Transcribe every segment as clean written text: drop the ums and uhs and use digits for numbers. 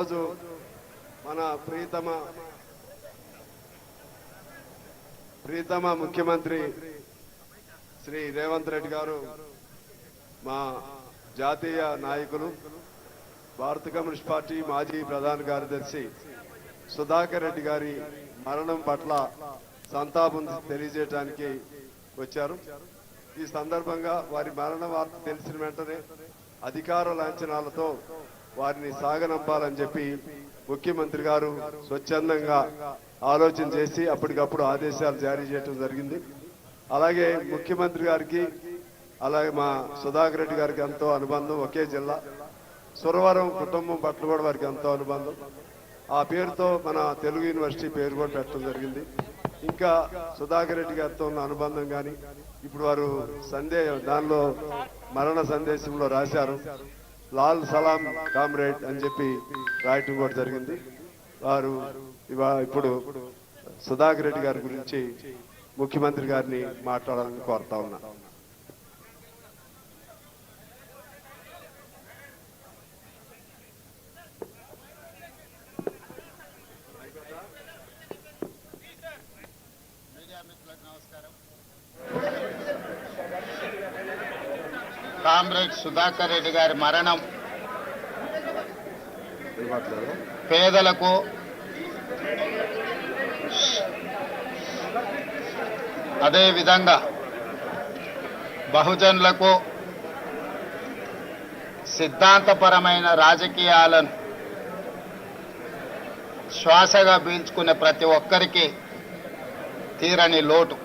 రోజు మన ప్రీతమ ముఖ్యమంత్రి శ్రీ రేవంత్ రెడ్డి గారు, మా జాతీయ నాయకులు, భారత కమ్యూనిస్ట్ పార్టీ మాజీ ప్రధాన కార్యదర్శి సుధాకర్ రెడ్డి గారి మరణం పట్ల సంతాపం తెలియజేయడానికి వచ్చారు. ఈ సందర్భంగా వారి మరణ వార్త తెలిసిన వెంటనే అధికార లాంఛనాలతో వారిని సాగనంపాలని చెప్పి ముఖ్యమంత్రి గారు స్వచ్ఛందంగా ఆలోచన చేసి అప్పటికప్పుడు ఆదేశాలు జారీ చేయడం జరిగింది. అలాగే ముఖ్యమంత్రి గారికి అలాగే మా సుధాకర్ రెడ్డి గారికి ఎంతో అనుబంధం, ఒకే జిల్లా సురవరం కుటుంబం పట్ల కూడా వారికి ఎంతో అనుబంధం. ఆ పేరుతో మన తెలుగు యూనివర్సిటీ పేరు కూడా పెట్టడం జరిగింది. ఇంకా సుధాకర్ రెడ్డి గారితో ఉన్న అనుబంధం కానీ ఇప్పుడు వారు దానిలో మరణ సందేశంలో రాశారు, లాల్ సలాం కామ్రేడ్ అని చెప్పి రాయటం కూడా జరిగింది. వారు ఇప్పుడు సుధాకర్ రెడ్డి గారి గురించి ముఖ్యమంత్రి గారిని మాట్లాడాలని కోరుతా ఉన్నా. కామ్రేడ్ సుధాకర్ రెడ్డి గారి మరణం పేదలకు, అదేవిధంగా బహుజనులకు సిద్ధాంతపరమైన రాజకీయాలను శ్వాసగా పీల్చుకునే ప్రతి ఒక్కరికి తీరని లోటు.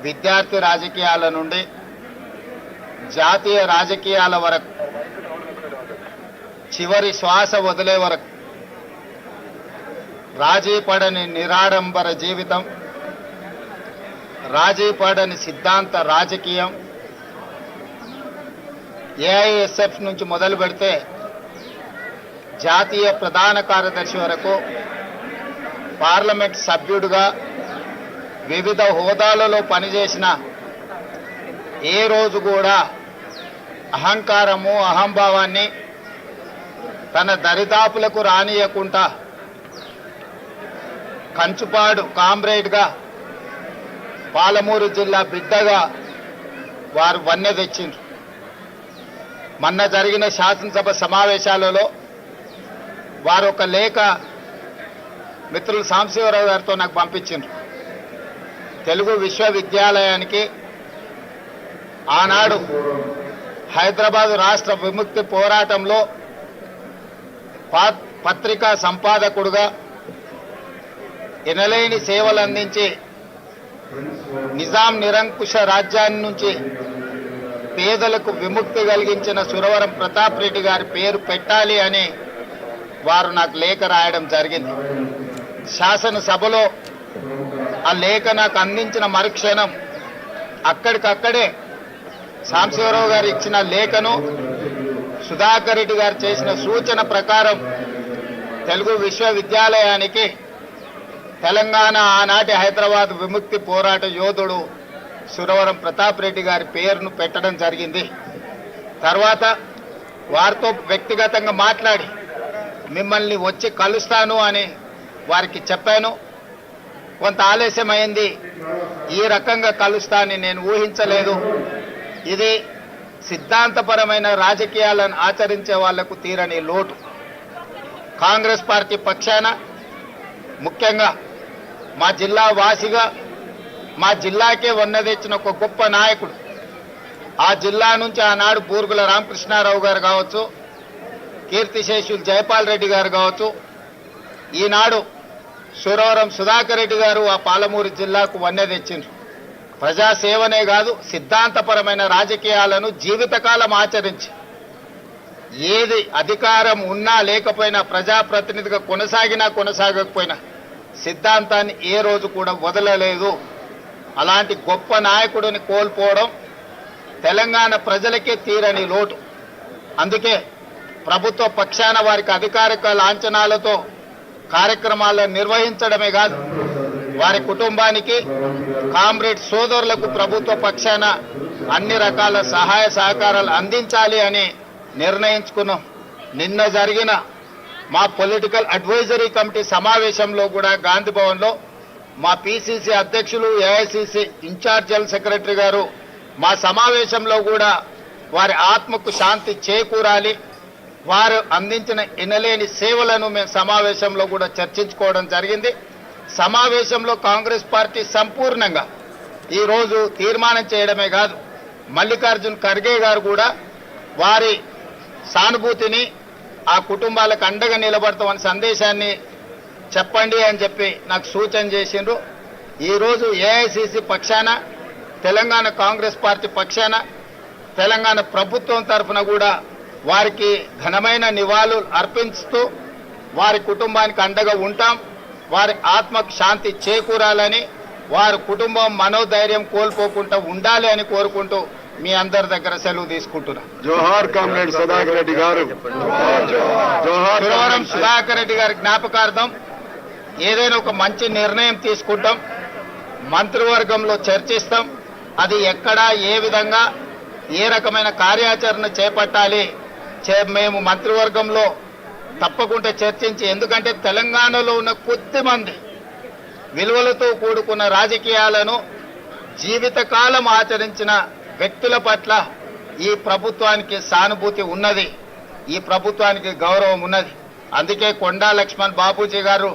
విద్యార్థి రాజకీయాల నుండి జాతీయ రాజకీయాల వరకు, చివరి శ్వాస వదిలే వరకు రాజీ పడని నిరాడంబర జీవితం, రాజీ పడని సిద్ధాంత రాజకీయం, ఏఐఎస్ఎఫ్ నుంచి మొదలు పెడితే జాతీయ ప్రధాన కార్యదర్శి వరకు, పార్లమెంట్ సభ్యుడిగా వివిధ హోదాలలో పనిచేసిన ఏ రోజు కూడా అహంకారము, అహంభావాన్ని తన దరిదాపులకు రానియకుండా కంచుపాడు కామ్రేడ్గా, పాలమూరు జిల్లా బిడ్డగా వారు వన్నె తెచ్చిండ్రు. మొన్న జరిగిన శాసనసభ సమావేశాలలో వారు ఒక లేఖ మిత్రులు సాంబశివరావు గారితో నాకు పంపించిండ్రు. తెలుగు విశ్వవిద్యాలయానికి ఆనాడు హైదరాబాద్ రాష్ట్ర విముక్తి పోరాటంలో పత్రికా సంపాదకుడుగా ఎనలేని సేవలు అందించి నిజాం నిరంకుశ రాజ్యాన్ని నుంచి పేదలకు విముక్తి కలిగించిన సురవరం ప్రతాప్ రెడ్డి గారి పేరు పెట్టాలి అని వారు నాకు లేఖ రాయడం జరిగింది. శాసనసభలో ఆ లేఖ నాకు అందించిన మరుక్షణం అక్కడికక్కడే సాంబశివరావు గారు ఇచ్చిన లేఖను సుధాకర్ రెడ్డి గారు చేసిన సూచన ప్రకారం తెలుగు విశ్వవిద్యాలయానికి తెలంగాణ ఆనాటి హైదరాబాద్ విముక్తి పోరాట యోధుడు సురవరం ప్రతాప్ రెడ్డి గారి పేరును పెట్టడం జరిగింది. తర్వాత వారితో వ్యక్తిగతంగా మాట్లాడి మిమ్మల్ని వచ్చి కలుస్తాను అని వారికి చెప్పాను. కొంత ఆలస్యమైంది, ఈ రకంగా కలుస్తానని నేను ఊహించలేదు. ఇది సిద్ధాంతపరమైన రాజకీయాలను ఆచరించే వాళ్లకు తీరని లోటు. కాంగ్రెస్ పార్టీ పక్షాన, ముఖ్యంగా మా జిల్లా వాసిగా, మా జిల్లాకే వన్నె తెచ్చిన ఒక గొప్ప నాయకుడు, ఆ జిల్లా నుంచి ఆనాడు బూరుగుల రామకృష్ణారావు గారు కావచ్చు, కీర్తిశేషులు జయపాల్ రెడ్డి గారు కావచ్చు, ఈనాడు సురవరం సుధాకర్ రెడ్డి గారు ఆ పాలమూరు జిల్లాకు వన్నె తెచ్చిండ్రు. ప్రజాసేవనే కాదు, సిద్ధాంతపరమైన రాజకీయాలను జీవితకాలం ఆచరించి ఏది అధికారం ఉన్నా లేకపోయినా, ప్రజాప్రతినిధిగా కొనసాగినా కొనసాగకపోయినా సిద్ధాంతాన్ని ఏ రోజు కూడా వదలలేదు. అలాంటి గొప్ప నాయకుడిని కోల్పోవడం తెలంగాణ ప్రజలకే తీరని లోటు. అందుకే ప్రభుత్వ పక్షాన వారికి అధికారిక లాంఛనాలతో కార్యక్రమాలను నిర్వహించడమే కాదు, వారి కుటుంబానికి, కామ్రేడ్ సోదరులకు ప్రభుత్వ పక్షాన అన్ని రకాల సహాయ సహకారాలు అందించాలి అని నిర్ణయించుకున్నాం. నిన్న జరిగిన మా పొలిటికల్ అడ్వైజరీ కమిటీ సమావేశంలో కూడా గాంధీ భవన్లో మా పిసిసి అధ్యక్షులు ఏఐసిసి ఇన్ఛార్జ్ జనరల్ సెక్రటరీ గారు మా సమావేశంలో కూడా వారి ఆత్మకు శాంతి చేకూరాలి, వారు అందించిన ఎనలేని సేవలను మేము సమావేశంలో కూడా చర్చించుకోవడం జరిగింది. సమావేశంలో కాంగ్రెస్ పార్టీ సంపూర్ణంగా ఈరోజు తీర్మానం చేయడమే కాదు, మల్లికార్జున్ ఖర్గే గారు కూడా వారి సానుభూతిని ఆ కుటుంబాలకు అండగా నిలబడతామని సందేశాన్ని చెప్పండి అని చెప్పి నాకు సూచన చేసిండ్రు. ఈరోజు ఏఐసిసి పక్షాన, తెలంగాణ కాంగ్రెస్ పార్టీ పక్షాన, తెలంగాణ ప్రభుత్వం తరఫున కూడా వారికి ఘనమైన నివాళులు అర్పిస్తూ వారి కుటుంబానికి అండగా ఉంటాం. వారి ఆత్మకు శాంతి చేకూరాలని, వారి కుటుంబం మనోధైర్యం కోల్పోకుండా ఉండాలి అని కోరుకుంటూ మీ అందరి దగ్గర సెలవు తీసుకుంటున్నా. జోహార్ కామ్రేడ్ సుధాకర్ రెడ్డి గారు. జోహార్ సురవరం సుధాకర్ రెడ్డి గారి జ్ఞాపకార్థం ఏదైనా ఒక మంచి నిర్ణయం తీసుకుంటాం, మంత్రివర్గంలో చర్చిస్తాం. అది ఎక్కడ, ఏ విధంగా, ఏ రకమైన కార్యాచరణ చేపట్టాలి మేము మంత్రివర్గంలో తప్పకుండా చర్చించి, ఎందుకంటే తెలంగాణలో ఉన్న కొద్దిమంది విలువలతో కూడుకున్న రాజకీయాలను జీవితకాలం ఆచరించిన వ్యక్తుల పట్ల ఈ ప్రభుత్వానికి సానుభూతి ఉన్నది, ఈ ప్రభుత్వానికి గౌరవం ఉన్నది. అందుకే కొండా లక్ష్మణ్ బాపూజీ గారు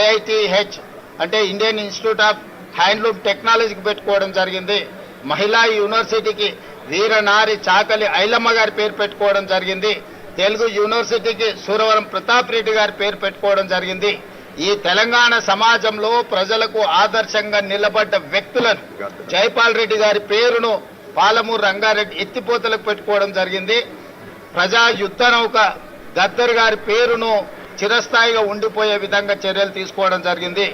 IITH అంటే ఇండియన్ ఇన్స్టిట్యూట్ ఆఫ్ హ్యాండ్లూమ్ టెక్నాలజీకి పెట్టుకోవడం జరిగింది. మహిళా యూనివర్సిటీకి వీరనారి చాకలి ఐలమ్మ గారి పేరు పెట్టుకోవడం జరిగింది. తెలుగు యూనివర్సిటీకి సూరవరం ప్రతాప్ రెడ్డి గారి పేరు పెట్టుకోవడం జరిగింది. ఈ తెలంగాణ సమాజంలో ప్రజలకు ఆదర్శంగా నిలబడ్డ వ్యక్తులను జైపాల్ రెడ్డి గారి పేరును పాలమూరు రంగారెడ్డి ఎత్తిపోతలకు పెట్టుకోవడం జరిగింది. ప్రజా యుద్ధ నౌక గద్దర్ గారి పేరును చిరస్థాయిగా ఉండిపోయే విధంగా చర్యలు తీసుకోవడం జరిగింది.